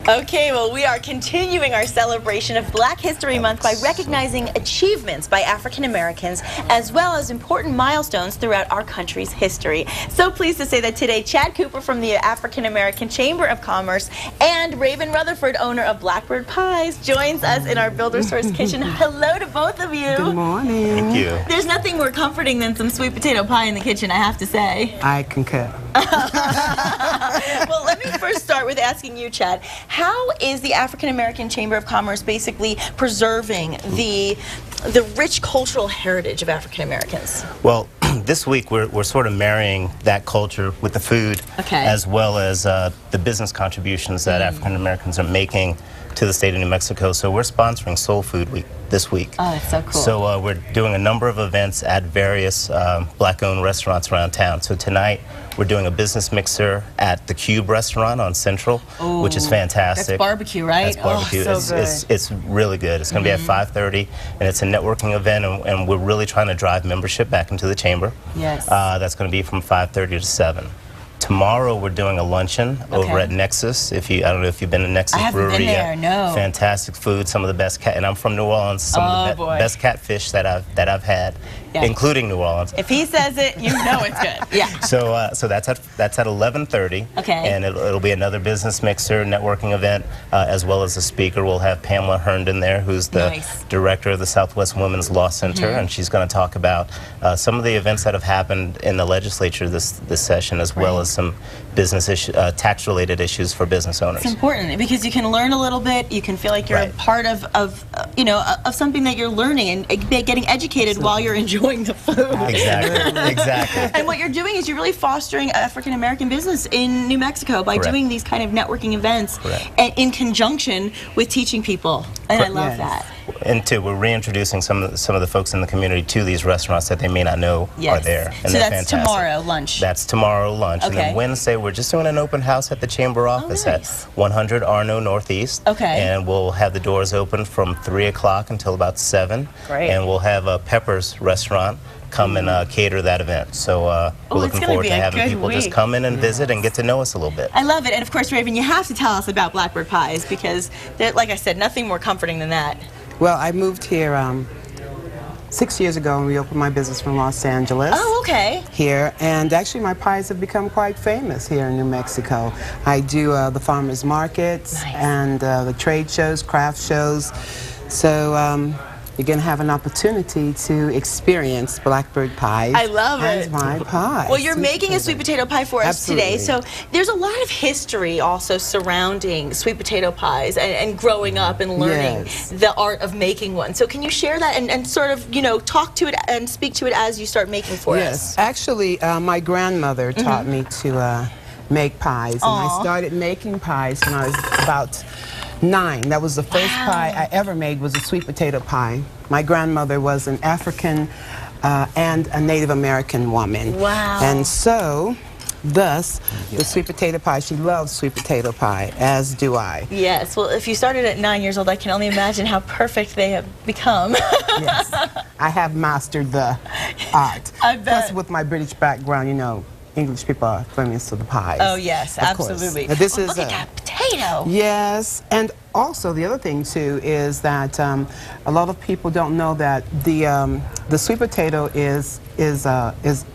Okay, well, we are continuing our celebration of Black History Month by recognizing achievements by African Americans as well as important milestones throughout our country's history. So pleased to say that today, Chad Cooper from the African American Chamber of Commerce and Raven Rutherford, owner of Blackbird Pies, joins us in our Builder Source kitchen. Hello to both of you. Good morning. Thank you. There's nothing more comforting than some sweet potato pie in the kitchen, I have to say. I concur. Well, let me first start with asking you, Chad, how is the African American Chamber of Commerce basically preserving the rich cultural heritage of African Americans? Well, this week we're sort of marrying that culture with the food, as well as the business contributions that African Americans are making to the state of New Mexico. So we're sponsoring Soul Food Week this week. Oh, that's so cool. So we're doing a number of events at various Black-owned restaurants around town. So tonight we're doing a business mixer at the Cube restaurant on Central, which is fantastic. That's barbecue, right? That's barbecue. Oh, so good. It's really good. It's going to be at 5:30, and it's a networking event, and we're really trying to drive membership back into the chamber. Yes. That's going to be from 5:30 to 7. Tomorrow we're doing a luncheon over at Nexus. I don't know if you've been to Nexus Brewery. I haven't been there, no. Fantastic food, some of the best and I'm from New Orleans, some of the best catfish that I've had, including New Orleans. If he says it, you know it's good. Yeah. So that's at 11:30. Okay. And it'll be another business mixer networking event, as well as a speaker. We'll have Pamela Herndon there, who's the director of the Southwest Women's Law Center, and she's going to talk about some of the events that have happened in the legislature this session, as well as some business tax-related issues for business owners. It's important because you can learn a little bit. You can feel like you're a part of something that you're learning and getting educated while you're enjoying the food. Exactly. And what you're doing is you're really fostering African American business in New Mexico by doing these kind of networking events and in conjunction with teaching people. And I love that. And two, we're reintroducing some of the folks in the community to these restaurants that they may not know are there. And so that's tomorrow lunch. That's tomorrow lunch. And then Wednesday, we're just doing an open house at the chamber office at 100 Arno Northeast. And we'll have the doors open from 3 o'clock until about 7. And we'll have a Pepper's restaurant come and cater that event. So we're looking forward to having people just come in and visit and get to know us a little bit. I love it. And of course, Raven, you have to tell us about Blackbird Pies because, like I said, nothing more comforting than that. Well, I moved here 6 years ago and reopened my business from Los Angeles. Oh, okay. Here, and actually my pies have become quite famous here in New Mexico. I do the farmers markets and the trade shows, craft shows. So you're going to have an opportunity to experience Blackbird Pies. I love it. And my pies. Well, you're making a sweet potato pie for us today. So there's a lot of history also surrounding sweet potato pies and growing up and learning the art of making one. So can you share that and sort of, talk to it and speak to it as you start making for us? Yes. Actually, my grandmother taught me to make pies. And I started making pies when I was about 9. That was the first pie I ever made, was a sweet potato pie. My grandmother was an African and a Native American woman. Wow. And so, thus, the sweet potato pie, she loves sweet potato pie, as do I. Yes, well, if you started at 9 years old, I can only imagine how perfect they have become. Yes, I have mastered the art. I bet. Plus, with my British background, English people are famous for the pies. Oh, yes, absolutely. This is look at that potato. Yes, and also the other thing, too, is that a lot of people don't know that the sweet potato is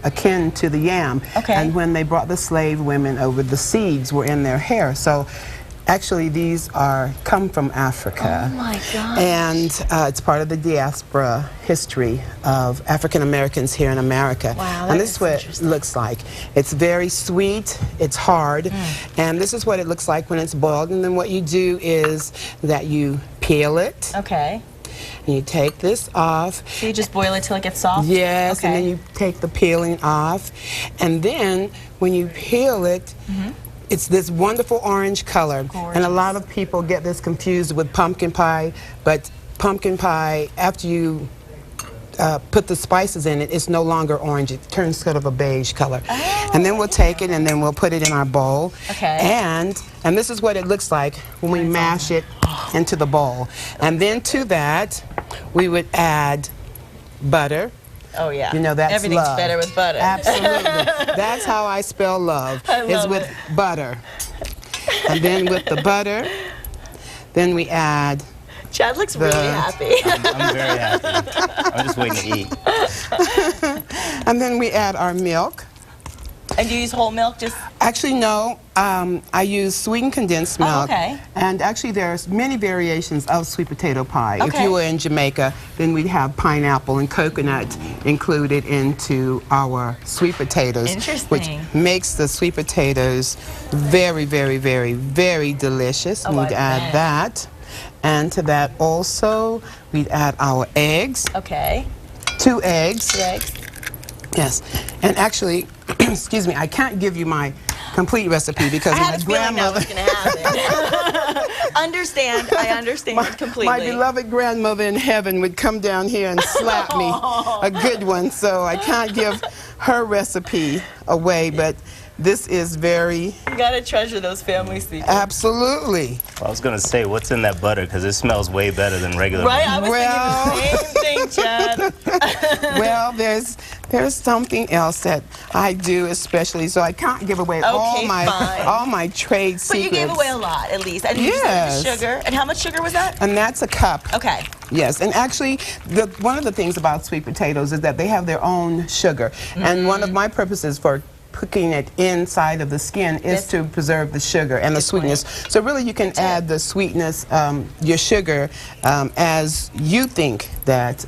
akin to the yam. And when they brought the slave women over, the seeds were in their hair. So actually, these come from Africa. Oh my God! And it's part of the diaspora history of African Americans here in America. Wow, and this is what it looks like. It's very sweet. It's hard, and this is what it looks like when it's boiled. And then what you do is that you peel it. Okay. And you take this off. So you just boil it till it gets soft? Yes, and then you take the peeling off, and then when you peel it. It's this wonderful orange color. Gorgeous. And a lot of people get this confused with pumpkin pie, but pumpkin pie, after you put the spices in it, it's no longer orange. It turns sort of a beige color. And then we'll take it and then we'll put it in our bowl. And this is what it looks like when we mash it into the bowl. And then to that, we would add butter. Oh yeah. That's everything's love. better with butter. Absolutely. That's how I spell love. Is with butter. And then with the butter, Then we add. Chad looks really happy. I'm very happy. I'm just waiting to eat. And then we add our milk. And do you use whole milk? Just actually, no. I use sweetened condensed milk. Oh, okay. And actually, there's many variations of sweet potato pie. Okay. If you were in Jamaica, then we'd have pineapple and coconut included into our sweet potatoes. Interesting. Which makes the sweet potatoes very, very, very, very delicious. Oh, We'd add that. And to that also, we'd add our eggs. Okay. 2 eggs. 2 eggs. Yes, and actually, excuse me, I can't give you my complete recipe because my grandmother. I understand completely. My beloved grandmother in heaven would come down here and slap me, a good one. So I can't give her recipe away, but this is very. You gotta treasure those family secrets. Absolutely. Well, I was gonna say, what's in that butter? Because it smells way better than regular butter. Right, I was thinking the same thing, Chad. Well, there's something else that I do especially, so I can't give away all my trade secrets. But you gave away a lot, at least. And you said the sugar. And how much sugar was that? And that's a cup. Okay. Yes, and actually, one of the things about sweet potatoes is that they have their own sugar. And one of my purposes for cooking it inside of the skin is to preserve the sugar and the sweetness. So really you can add the sweetness, your sugar, as you think that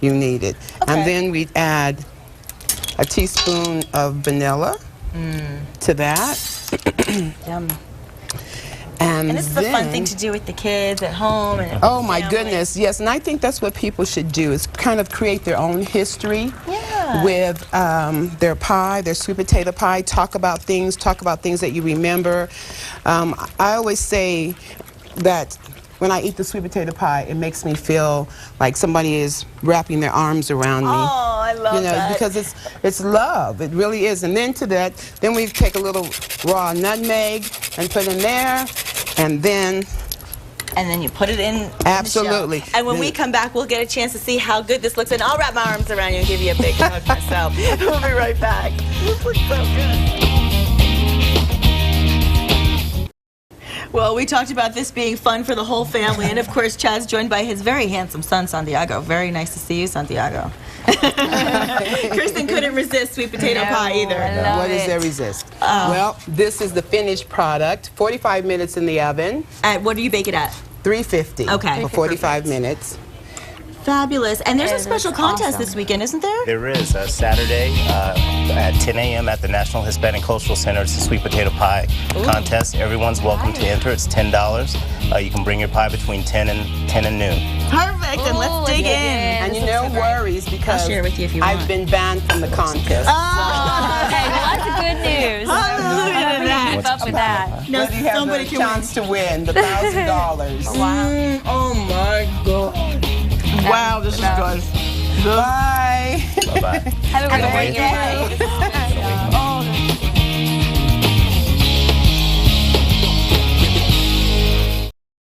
you need it. And then we'd add a teaspoon of vanilla to that. Yum. And this is a fun thing to do with the kids at home. And oh my goodness, yes. And I think that's what people should do, is kind of create their own history with their pie, their sweet potato pie. Talk about things that you remember. I always say that when I eat the sweet potato pie, it makes me feel like somebody is wrapping their arms around me. Oh, I love that. Because it's love. It really is. And then to that, then we take a little raw nutmeg and put in there, and then you put it in. Absolutely. The shell. And when we come back, we'll get a chance to see how good this looks. And I'll wrap my arms around you and give you a big hug myself. We'll be right back. This looks so good. Well, we talked about this being fun for the whole family, and of course, Chad's joined by his very handsome son, Santiago. Very nice to see you, Santiago. Kristen couldn't resist sweet potato pie either. What does there resist? Well, this is the finished product. 45 minutes in the oven. What do you bake it at? 350. Okay. For 45 minutes. Fabulous. And there's a special contest this weekend, isn't there? There is. Saturday at 10 a.m. at the National Hispanic Cultural Center. It's a sweet potato pie contest. Everyone's welcome to enter. It's $10. You can bring your pie between 10 and noon. Perfect. And let's dig in. And no worries, because I'll share with you if you want. I've been banned from the contest. Oh, okay. Well, that's good news. Hallelujah to that. Keep up with that. No, But you have somebody the can chance to win the $1,000. Wow. Oh my God. Wow, this is good. Bye. Bye-bye. Have a good weekend.